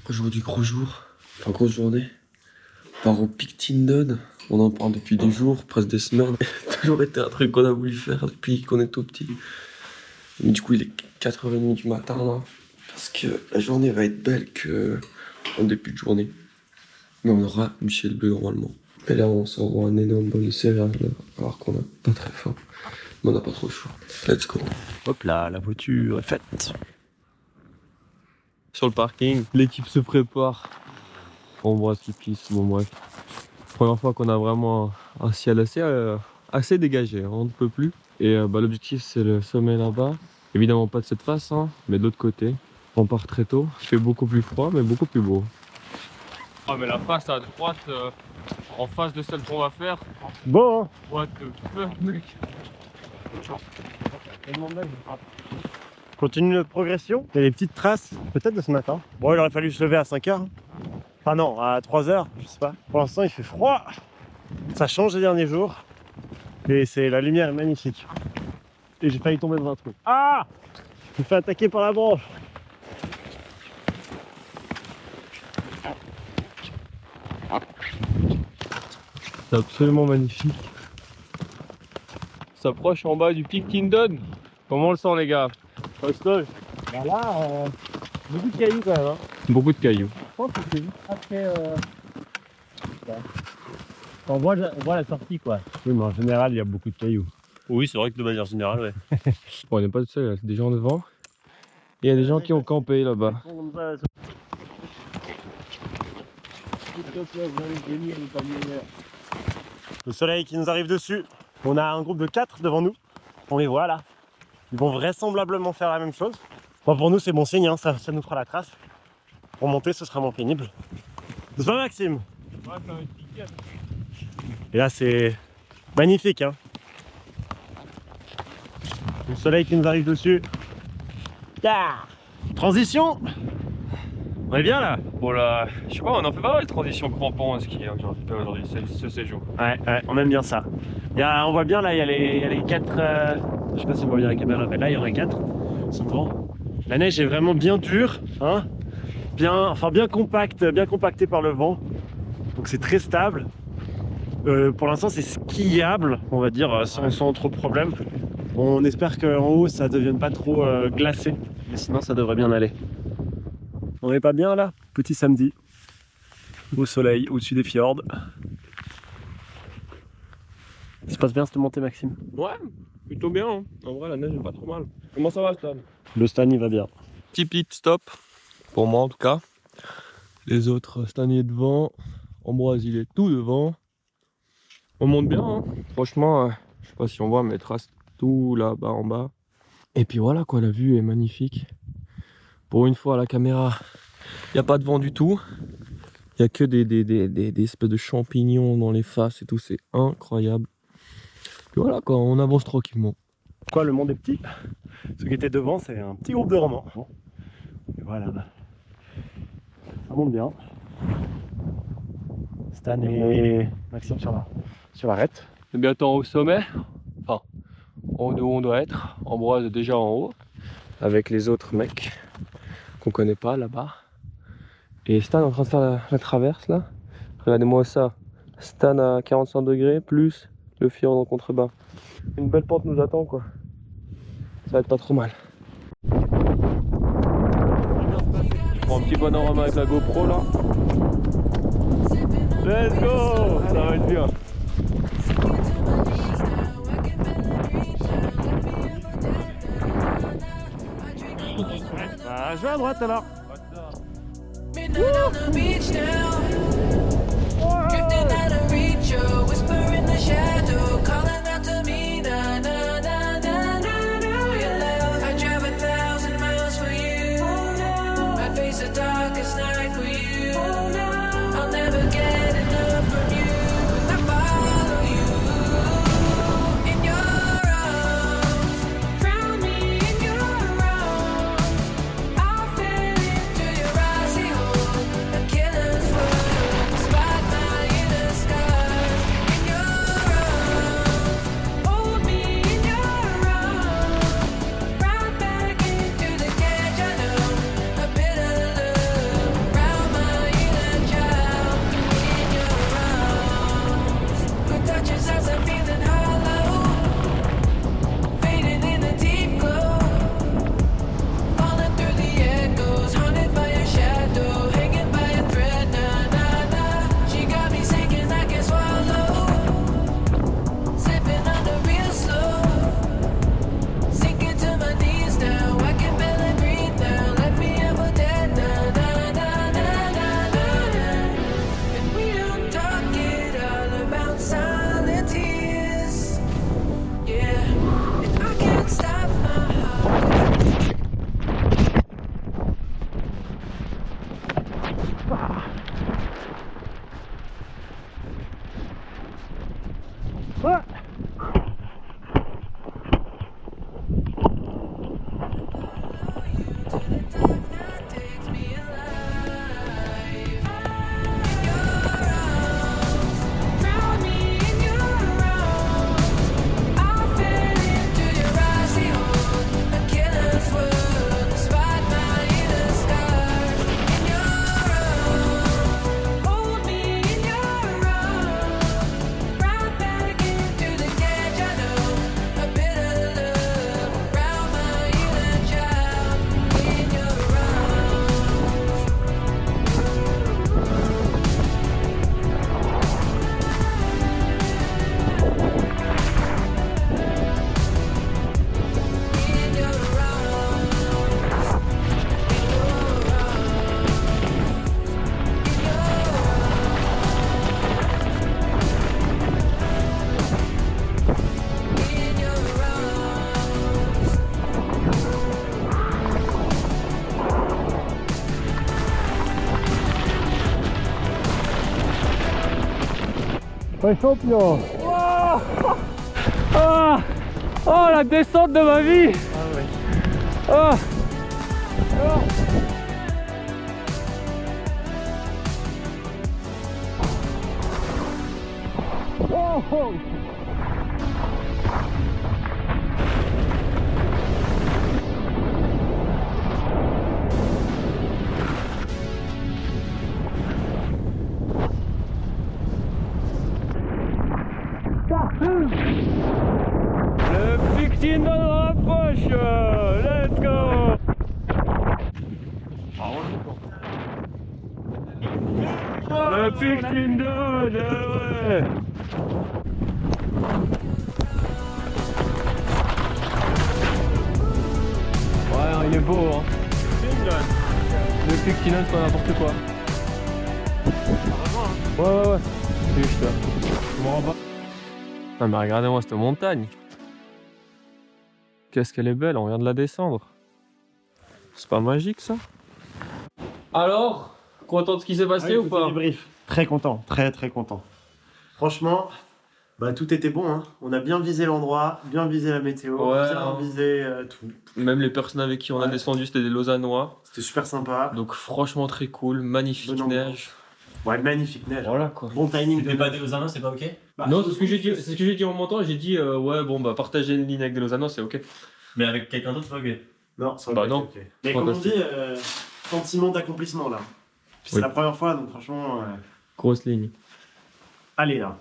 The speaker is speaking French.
Aujourd'hui, gros jour, enfin grosse journée. On part au Peak Tindon. On en parle depuis des jours, presque des semaines. Ça a toujours été un truc qu'on a voulu faire depuis qu'on est tout petit. Mais du coup, il est 4h30 du matin là. Parce que la journée va être belle en début de journée. Mais on aura Michel Bleu normalement. Et là, on s'envoie un énorme bol de céréales alors qu'on a pas très faim. Mais on n'a pas trop le choix. Let's go. Hop là, la voiture est faite. Sur le parking, l'équipe se prépare. On voit ce qui pisse, bon bref. Première fois qu'on a vraiment un ciel assez dégagé, hein, on ne peut plus. Et l'objectif c'est le sommet là-bas. Évidemment pas de cette face, hein, mais de l'autre côté. On part très tôt, il fait beaucoup plus froid mais beaucoup plus beau. Ah mais la face à droite, en face de celle qu'on va faire. Bon hein. What the fuck mec. Continue notre progression. Il y a des petites traces, peut-être de ce matin. Bon, il aurait fallu se lever à 5h. Enfin non, à 3h, je sais pas. Pour l'instant, il fait froid. Ça change les derniers jours. Et la lumière est magnifique. Et j'ai failli tomber dans un trou. Ah! Je me fais attaquer par la branche. C'est absolument magnifique. On s'approche en bas du Peak Tindon. Comment on le sent les gars? Costaud. Ben là, beaucoup de cailloux quand même. Hein. Beaucoup de cailloux. Je pense que c'est juste après. On voit la sortie quoi. Oui, mais en général, il y a beaucoup de cailloux. Oui, c'est vrai que de manière générale, ouais. Bon, on n'est pas tout seul, il y a des gens devant. Et il y a des gens qui ont campé là-bas. Le soleil qui nous arrive dessus. On a un groupe de 4 devant nous. On les voit là. Ils vont vraisemblablement faire la même chose. Bon, pour nous, c'est bon signe, hein. Ça nous fera la trace. Pour monter, ce sera moins pénible. C'est pas Maxime? Ouais, ça va être piqué. Et là, c'est magnifique. Hein. Le soleil qui nous arrive dessus. Yeah. Transition. On est bien là. Bon là, je sais pas, on en fait pas mal de transitions crampons à ski aujourd'hui, ce séjour. Ouais, on aime bien ça. On voit bien là, il y a les 4. Je sais pas si on voit bien la caméra, mais là il y en a 4. Ils sont devant. La neige est vraiment bien dure, hein. Bien compactée par le vent. Donc c'est très stable. Pour l'instant c'est skiable, on va dire, sans trop de problème. On espère qu'en haut ça ne devienne pas trop glacé. Mais sinon ça devrait bien aller. On n'est pas bien là? Petit samedi. Au soleil, au-dessus des fjords. Ça se passe bien cette montée, Maxime? Ouais, plutôt bien. Hein. En vrai, la neige est pas trop mal. Comment ça va, Stan? Le Stan, il va bien. Petit pit stop, pour moi en tout cas. Les autres, Stan est devant. Ambroise, il est tout devant. On monte bien, hein. Franchement, je sais pas si on voit, mais trace tout là-bas en bas. Et puis voilà, quoi, la vue est magnifique. Pour une fois, à la caméra, il n'y a pas de vent du tout. Il n'y a que des espèces de champignons dans les faces et tout, c'est incroyable. Et voilà quoi, on avance tranquillement. Quoi, le monde est petit. Ceux qui étaient devant, c'est un petit groupe de romans. Et voilà. Ça monte bien. Stan et Maxime sur l'arête. On est bientôt au sommet. Enfin, en haut de où on doit être. Ambroise est déjà en haut. Avec les autres mecs qu'on connaît pas là-bas. Et Stan est en train de faire la traverse là. Regardez-moi ça. Stan à 45 degrés plus le fjord en contrebas. Une belle pente nous attend quoi. Ça va être pas trop mal. Je prends un petit panorama avec la GoPro là. Let's go! Ça va être bien. Bah, je vais à droite alors. Sky. Ouais, champion. Ah, oh, la descente de ma vie. Ah. Oh, oh. Le Pictindon rapproche. Let's go. Le Pictindon, ouais. Ouais, il est beau, hein. Le Pictindon, c'est pas n'importe quoi. Ouais. C'est juste là. Je m'en rends pas. Ah, mais regardez-moi cette montagne. Qu'est-ce qu'elle est belle, on vient de la descendre. C'est pas magique ça? Alors, content de ce qui s'est passé ou pas? Débrief. Très content, très content. Franchement, bah, tout était bon. Hein. On a bien visé l'endroit, bien visé la météo, Ouais, bien hein. visé tout. Même les personnes avec qui on a Ouais. descendu, c'était des Lausannois. C'était super sympa. Donc franchement très cool, magnifique Bonne ambiance. neige. Ouais, magnifique neige. Voilà quoi. Bon timing. T'es pas des Lausannois, c'est pas ok? Bah, Non, c'est ce que j'ai dit en montant, j'ai dit ouais bon bah partager une ligne avec des Lausannois c'est ok. Mais avec quelqu'un d'autre, c'est pas ok. Non, c'est Bah ok, non. ok. Mais comme on dit, Fantastique. sentiment d'accomplissement là. Puis Oui. c'est la première fois, donc franchement. Grosse ligne. Allez là.